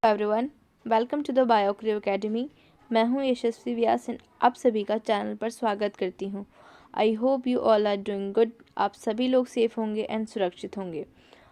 Everyone, welcome to the Biocryo academy. मैं हूं यशस्वी व्यास, आप सभी का चैनल पर स्वागत करती हूं। I hope you all are doing good. आप सभी लोग सेफ होंगे एंड सुरक्षित होंगे।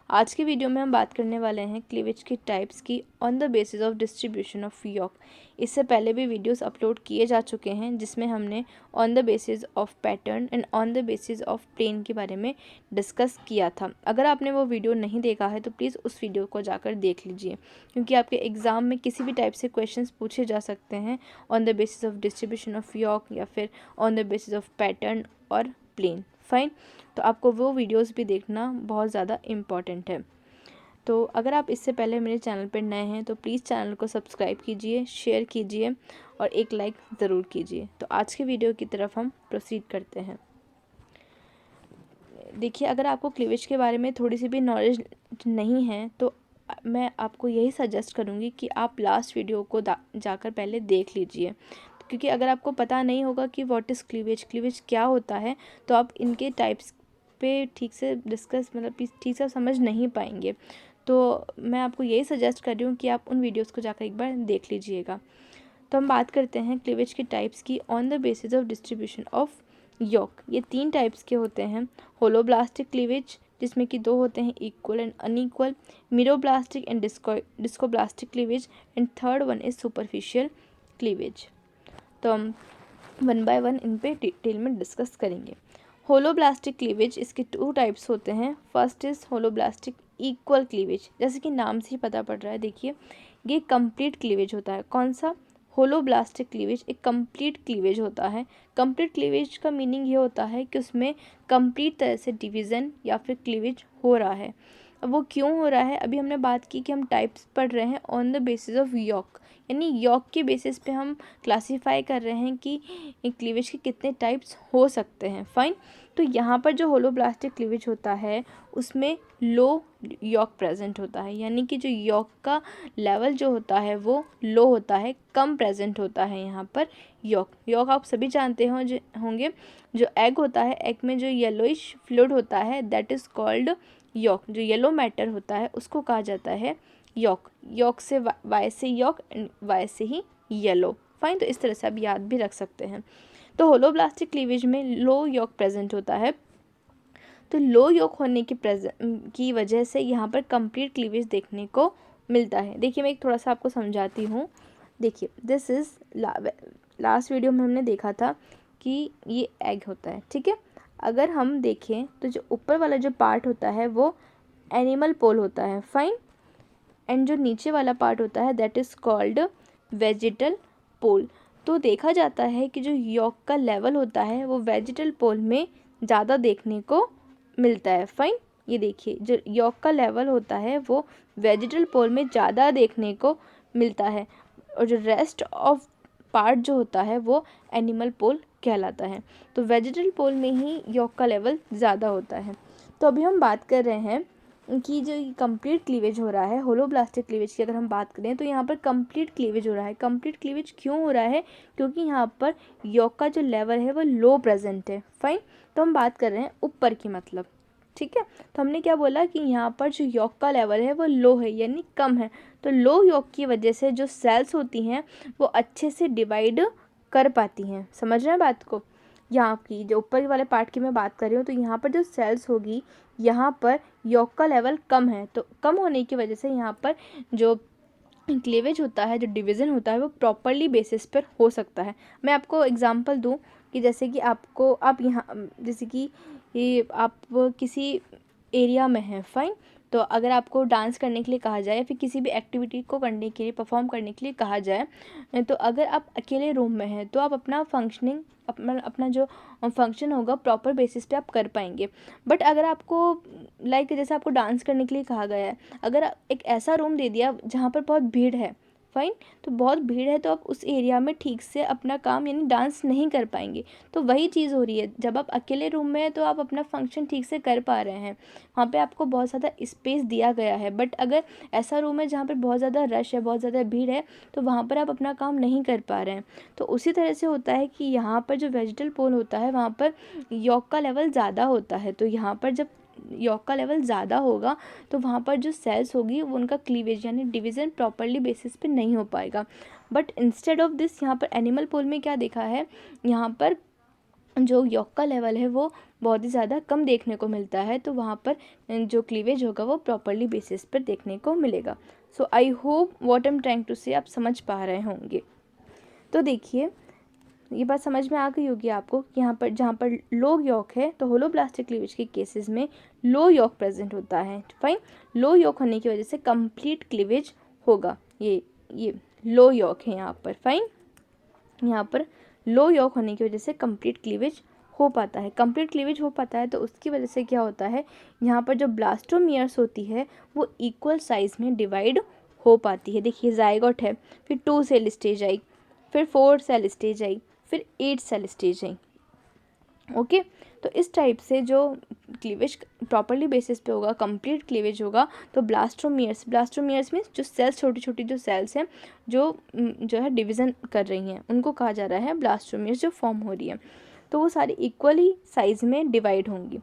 आज की वीडियो में हम बात करने वाले हैं क्लीवेज की टाइप्स की on the basis of distribution of York. इससे पहले भी वीडियोस अपलोड किए जा चुके हैं जिसमें हमने on the basis of pattern and on the basis of plane के बारे में डिस्कस किया था। अगर आपने वो वीडियो नहीं देखा है तो प्लीज़ उस वीडियो को जाकर देख लीजिए, क्योंकि आपके एग्ज़ाम में किसी भी टाइप से क्वेश्चंस पूछे जा सकते हैं on the basis of distribution of York या फिर on the basis of pattern और प्लेन। फाइन, तो आपको वो वीडियोस भी देखना बहुत ज़्यादा इम्पॉर्टेंट है। तो अगर आप इससे पहले मेरे चैनल पर नए हैं तो प्लीज़ चैनल को सब्सक्राइब कीजिए, शेयर कीजिए और एक लाइक ज़रूर कीजिए। तो आज के वीडियो की तरफ हम प्रोसीड करते हैं। देखिए, अगर आपको क्लीवेज के बारे में थोड़ी सी भी नॉलेज नहीं है तो मैं आपको यही सजेस्ट करूँगी कि आप लास्ट वीडियो को जाकर पहले देख लीजिए, क्योंकि अगर आपको पता नहीं होगा कि व्हाट इज़ क्लीवेज क्या होता है तो आप इनके टाइप्स पे ठीक से डिस्कस ठीक से समझ नहीं पाएंगे। तो मैं आपको यही सजेस्ट कर रही हूँ कि आप उन वीडियोज़ को जाकर एक बार देख लीजिएगा। तो हम बात करते हैं क्लीवेज के टाइप्स की on the basis of distribution of York. ये 3 टाइप्स के होते हैं। होलोब्लास्टिक क्लीवेज, जिसमें कि 2 होते हैं, equal and unequal, meroblastic and discoblastic cleavage, and third one is superficial cleavage. तो हम वन बाय वन इन पे डिटेल में डिस्कस करेंगे। होलोब्लास्टिक क्लीवेज, इसके 2 टाइप्स होते हैं। First is holoblastic equal cleavage. जैसे कि नाम से ही पता पड़ रहा है, देखिए ये कंप्लीट क्लीवेज होता है। कौन सा? होलोब्लास्टिक क्लीवेज एक कंप्लीट क्लीवेज होता है। कंप्लीट क्लीवेज का मीनिंग ये होता है कि उसमें कंप्लीट तरह से डिवीज़न या फिर क्लीवेज हो रहा है। अब वो क्यों हो रहा है? अभी हमने बात की कि हम टाइप्स पढ़ रहे हैं on the basis of York, यानी यॉक के बेसिस पे हम क्लासीफाई कर रहे हैं कि क्लीवेज के कितने टाइप्स हो सकते हैं। फाइन, तो यहाँ पर जो होलोब्लास्टिक क्लीवेज होता है उसमें लो यॉक प्रेजेंट होता है, यानी कि जो यॉक का लेवल जो होता है वो लो होता है, कम प्रेजेंट होता है यहाँ पर यॉक आप सभी जानते होंगे। जो एग होता है, एग में जो येलोइश फ्लूइड होता है दैट इज़ कॉल्ड यॉक। जो येलो मैटर होता है उसको कहा जाता है यॉक से वाई से यॉक एंड वाई से ही येलो। फाइन, तो इस तरह से आप याद भी रख सकते हैं। तो होलोब्लास्टिक क्लीवेज में लो यॉक प्रेजेंट होता है। तो लो यॉक होने की वजह से यहाँ पर कंप्लीट क्लीवेज देखने को मिलता है। देखिए, मैं एक थोड़ा सा आपको समझाती हूँ। देखिए, दिस इज़ लास्ट वीडियो में हमने देखा था कि ये एग होता है, ठीक है। अगर हम देखें तो जो ऊपर वाला जो पार्ट होता है वो एनिमल पोल होता है। फाइन, एंड जो नीचे वाला पार्ट होता है दैट इज़ कॉल्ड वेजिटल पोल। तो देखा जाता है कि जो यॉक का लेवल होता है वो वेजिटल पोल में ज़्यादा देखने को मिलता है। फाइन, ये देखिए जो यॉक का लेवल होता है वो वेजिटल पोल में ज़्यादा देखने को मिलता है, और जो रेस्ट ऑफ पार्ट जो होता है वो एनिमल पोल कहलाता है। तो वेजिटल पोल में ही यॉक का लेवल ज़्यादा होता है। तो अभी हम बात कर रहे हैं कि जो कंप्लीट क्लीवेज हो रहा है, होलोब्लास्टिक क्लीवेज की अगर हम बात करें तो यहाँ पर कंप्लीट क्लीवेज हो रहा है। कंप्लीट क्लीवेज क्यों हो रहा है? क्योंकि यहाँ पर यॉक का जो लेवल है वो लो प्रेजेंट है। फाइन, तो हम बात कर रहे हैं ऊपर की, मतलब ठीक है। तो हमने क्या बोला कि यहाँ पर जो यॉक का लेवल है वो लो है, यानी कम है। तो लो यॉक की वजह से जो सेल्स होती हैं वो अच्छे से डिवाइड कर पाती हैं। समझ रहे हैं बात को? यहाँ की जो ऊपर वाले पार्ट की मैं बात कर रही हूँ, तो यहाँ पर जो सेल्स होगी यहाँ पर यॉक का लेवल कम है, तो कम होने की वजह से यहाँ पर जो क्लीवेज होता है, जो डिवीज़न होता है वो प्रॉपरली बेसिस पर हो सकता है। मैं आपको एग्जांपल दूं कि जैसे कि आप यहाँ जैसे कि ये आप किसी एरिया में हैं। फाइन, तो अगर आपको डांस करने के लिए कहा जाए या फिर किसी भी एक्टिविटी को करने के लिए, परफॉर्म करने के लिए कहा जाए, तो अगर आप अकेले रूम में हैं तो आप अपना फंक्शनिंग अपना जो फंक्शन होगा प्रॉपर बेसिस पे आप कर पाएंगे। बट अगर आपको जैसे आपको डांस करने के लिए कहा गया है, अगर एक ऐसा रूम दे दिया जहाँ पर बहुत भीड़ है, फाइन, तो बहुत भीड़ है तो आप उस एरिया में ठीक से अपना काम यानी डांस नहीं कर पाएंगे। तो वही चीज़ हो रही है, जब आप अकेले रूम में हैं तो आप अपना फंक्शन ठीक से कर पा रहे हैं, वहाँ पे आपको बहुत ज़्यादा स्पेस दिया गया है। बट अगर ऐसा रूम है जहाँ पर बहुत ज़्यादा रश है, बहुत ज़्यादा भीड़ है, तो वहाँ पर आप अपना काम नहीं कर पा रहे हैं। तो उसी तरह से होता है कि यहाँ पर जो वेजिटल पोल होता है वहाँ पर यॉक का लेवल ज़्यादा होता है। तो यहाँ पर जब यॉक का लेवल ज़्यादा होगा तो वहाँ पर जो सेल्स होगी वो उनका क्लीवेज यानी डिवीज़न प्रॉपरली बेसिस पे नहीं हो पाएगा। बट इंस्टेड ऑफ दिस यहाँ पर एनिमल पोल में क्या देखा है, यहाँ पर जो यॉक का लेवल है वो बहुत ही ज़्यादा कम देखने को मिलता है, तो वहाँ पर जो क्लीवेज होगा वो प्रॉपरली बेसिस पर देखने को मिलेगा। So I hope what I am trying to say आप समझ पा रहे होंगे। तो देखिए ये बात समझ में आ गई होगी आपको कि यहाँ पर जहाँ पर लो यॉक है तो होलोब्लास्टिक क्लीवेज के केसेस में लो यॉक प्रेजेंट होता है। फाइन, लो यॉक होने की वजह से कंप्लीट क्लीवेज होगा। ये लो यॉक है यहाँ पर। फाइन, यहाँ पर लो यॉक होने की वजह से कंप्लीट क्लीवेज हो पाता है। कंप्लीट क्लीवेज हो पाता है तो उसकी वजह से क्या होता है, यहाँ पर जो ब्लास्टोमियर्स होती है वो इक्वल साइज में डिवाइड हो पाती है। देखिए जाइगोट है, फिर 2 सेल स्टेज आई, फिर 4 सेल स्टेज आई, फिर 8 सेल स्टेज आई। ओके, तो इस टाइप से जो क्लीवेज प्रॉपरली बेसिस पे होगा, कंप्लीट क्लीवेज होगा, तो ब्लास्टोमियर्स मीन्स जो सेल्स, छोटी छोटी जो सेल्स हैं जो है डिवीज़न कर रही हैं, उनको कहा जा रहा है ब्लास्टोमियर्स जो फॉर्म हो रही है, तो वो सारी इक्वली साइज में डिवाइड होंगी।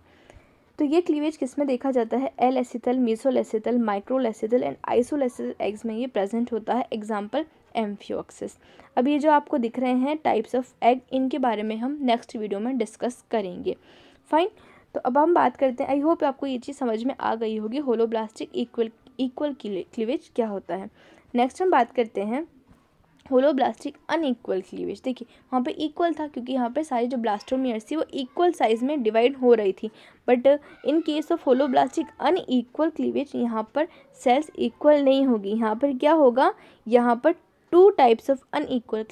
तो ये क्लीवेज किस में देखा जाता है, एल एसिथल, मेसोलेसिथल, माइक्रोलेसिथल एंड आइसोलेसिथल एग्स में ये प्रेजेंट होता है। Example amphioxus. अब ये जो आपको दिख रहे हैं टाइप्स ऑफ एग, इनके बारे में हम नेक्स्ट वीडियो में डिस्कस करेंगे। फाइन, तो अब हम बात करते हैं, आई होप आपको ये चीज़ समझ में आ गई होगी होलोब्लास्टिक इक्वल क्लीवेज क्या होता है। नेक्स्ट हम बात करते हैं होलोब्लास्टिक अनइक्वल क्लीवेज। देखिए वहाँ पे इक्वल था क्योंकि यहाँ पे सारी जो ब्लास्टोमियर्स थी वो इक्वल साइज में डिवाइड हो रही थी, but in case of holoblastic unequal cleavage यहाँ पर सेल्स इक्वल नहीं होगी। यहाँ पर क्या होगा, यहाँ पर 2 types of unequal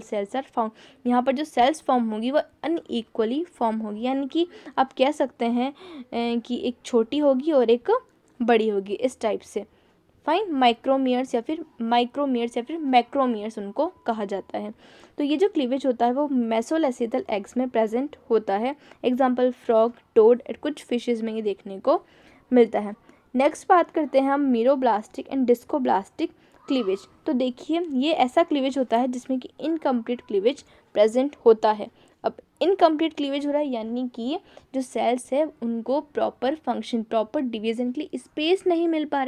cells are found. यहाँ पर जो सेल्स फॉर्म होगी वो अनइक्वली फॉर्म होगी, यानी कि आप कह सकते हैं कि एक छोटी होगी और एक बड़ी होगी, इस टाइप से। फाइन, माइक्रोमियर्स या फिर मैक्रोमियर्स उनको कहा जाता है। तो ये जो क्लीवेज होता है वो मेसोलेसिथल एग्स में प्रेजेंट होता है। एग्जांपल फ्रॉग, टोड, कुछ फिशेस में ये देखने को मिलता है। नेक्स्ट बात करते हैं हम मीरोब्लास्टिक एंड डिस्कोब्लास्टिक क्लीवेज। तो देखिए ये ऐसा क्लीवेज होता है जिसमें कि इनकम्प्लीट क्लीवेज प्रेजेंट होता है। अब इनकम्प्लीट क्लीवेज हो रहा है यानी कि जो सेल्स है उनको प्रॉपर फंक्शन, प्रॉपर डिवीजन के लिए स्पेस नहीं मिल पा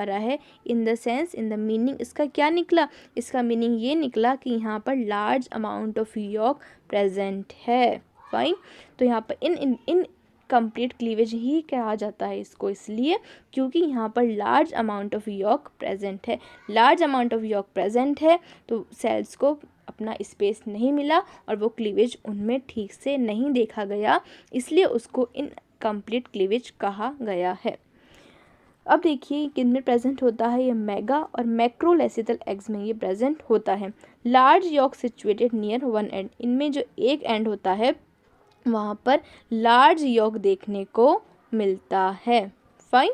रहा है। In the sense, in the meaning, इसका क्या निकला, इसका मीनिंग ये निकला कि यहाँ पर large amount of York present है। फाइन, तो यहाँ पर इन कंप्लीट क्लीवेज ही कहा जाता है इसको, इसलिए क्योंकि यहाँ पर large amount of York present है। तो सेल्स को अपना स्पेस नहीं मिला और वो क्लीवेज उनमें ठीक से नहीं देखा गया, इसलिए उसको इनकम्प्लीट क्लीवेज कहा गया है। अब देखिए किन में प्रेजेंट होता है, ये मेगा और मैक्रोलेसिथल एग्स में ये प्रेजेंट होता है। Large yolk situated near one end, इनमें जो एक एंड होता है वहाँ पर लार्ज यॉक देखने को मिलता है। फाइन,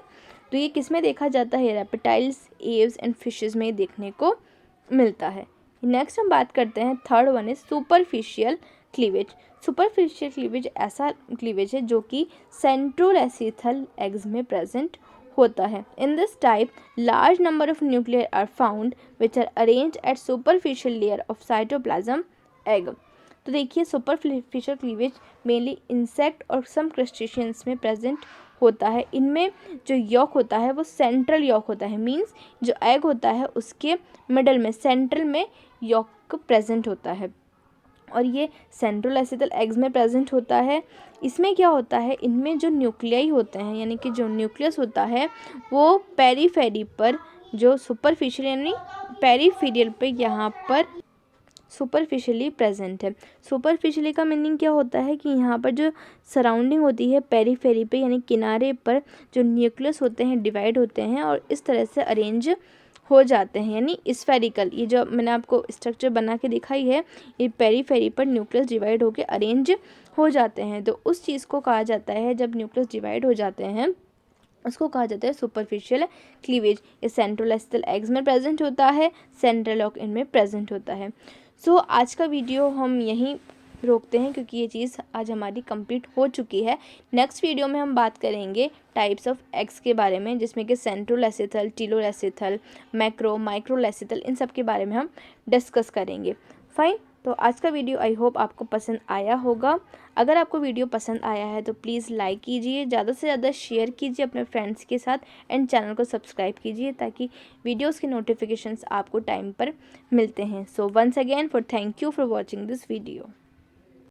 तो ये किस में देखा जाता है, रेप्टाइल्स, एव्स एंड फिशेस में देखने को मिलता है। नेक्स्ट हम बात करते हैं, third one is superficial cleavage. Superficial cleavage ऐसा क्लीवेज है जो कि सेंट्रोलेसिथल एग्स में प्रेजेंट होता है। In this type large number of nuclear are found which are arranged at superficial layer of cytoplasm egg. तो देखिए सुपरफिशियल क्लीवेज मेनली इंसेक्ट और सम क्रस्टेशियंस में प्रेजेंट होता है। इनमें जो यॉक होता है वो सेंट्रल यॉक होता है, मींस जो एग होता है उसके मिडल में, सेंट्रल में यॉक प्रेजेंट होता है और ये सेंट्रोलेसिथल एग्स में प्रेजेंट होता है। इसमें क्या होता है, इनमें जो न्यूक्लियाई होते हैं यानी कि जो न्यूक्लियस होता है वो पेरीफेरी पर, जो सुपरफिशियल यानी पेरीफेरियल पे यहाँ पर सुपरफिशियली प्रेजेंट है। सुपरफिशियली का मीनिंग क्या होता है कि यहाँ पर जो सराउंडिंग होती है पेरीफेरी पे यानी किनारे पर जो न्यूक्लियस होते हैं डिवाइड होते हैं और इस तरह से अरेंज हो जाते हैं, यानी स्फेरिकल। ये जो मैंने आपको स्ट्रक्चर बना के दिखाई है, ये पेरीफेरी पर न्यूक्लियस डिवाइड होकर अरेंज हो जाते हैं। तो उस चीज़ को कहा जाता है, जब न्यूक्लियस डिवाइड हो जाते हैं उसको कहा जाता है सुपरफिशियल क्लीवेज। ये सेंट्रोलेसिथल एग्स में प्रेजेंट होता है, सेंट्रल यॉक इनमें प्रेजेंट होता है। सो आज का वीडियो हम यहीं रोकते हैं क्योंकि ये चीज़ आज हमारी कंप्लीट हो चुकी है। नेक्स्ट वीडियो में हम बात करेंगे टाइप्स ऑफ एग्स के बारे में, जिसमें कि सेंट्रोलेसिथल, टीलोलेसिथल, मैक्रो, माइक्रोलेसिथल, इन सब के बारे में हम डिस्कस करेंगे। फाइन, तो आज का वीडियो आई होप आपको पसंद आया होगा। अगर आपको वीडियो पसंद आया है तो प्लीज़ लाइक कीजिए, ज़्यादा से ज़्यादा शेयर कीजिए अपने फ्रेंड्स के साथ एंड चैनल को सब्सक्राइब कीजिए ताकि वीडियोस के नोटिफिकेशंस आपको टाइम पर मिलते हैं। So once again for thank you for watching this video.